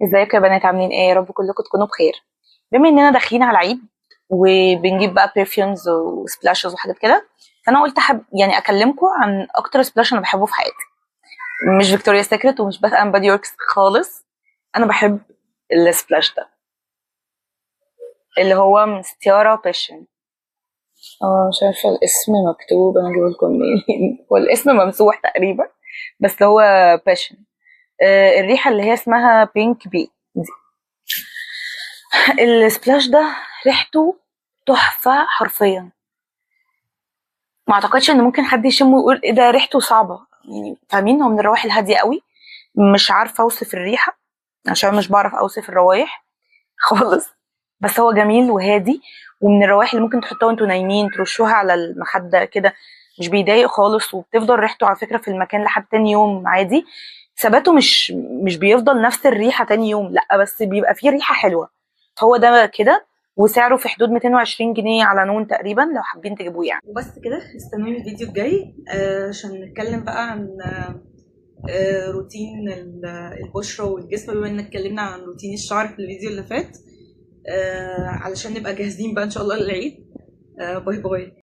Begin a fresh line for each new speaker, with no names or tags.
ازيكم يا بنات؟ عاملين ايه؟ يا رب كلكم تكونوا بخير. بما اننا داخلين على العيد وبنجيب بقى برفيومز وسبلاشز وحاجات كده، فانا قلت احب يعني اكلمكم عن اكتر سبلاش انا بحبه في حياتي. مش فيكتوريا سيكريت ومش باث اند بادي وركس خالص. انا بحب السبلاش ده اللي هو من ستيارا باشن. اه، مش عارفه الاسم مكتوب، انا اجيب لكم منين؟ هو الاسم ممسوح تقريبا، بس هو باشن. الريحه اللي هي اسمها بينك بي. السبلاش ده ريحته تحفة حرفيا. ما اعتقدش ان ممكن حد يشمه ويقول ايه ده ريحته صعبة، يعني فاهمين؟ هو من الروائح الهادية قوي. مش عارفة اوصف الريحة عشان مش بعرف اوصف الروايح خالص. بس هو جميل وهادي، ومن الروائح اللي ممكن تحطوها وانتوا نايمين ترشوها على المخدة كده. مش بيضايق خالص، وبتفضل ريحته على فكرة في المكان لحد تاني يوم عادي. ثباته مش بيفضل نفس الريحة تاني يوم، لا بس بيبقى فيه ريحة حلوة. هو ده كده. وسعره في حدود 220 جنيه على نون تقريبا، لو حابين تجيبوه يعني. وبس كده، استنوني الفيديو الجاي عشان نتكلم بقى عن روتين البشرة والجسم، بما ان اتكلمنا عن روتين الشعر في الفيديو اللي فات. علشان نبقى جاهزين بقى ان شاء الله للعيد. باي باي.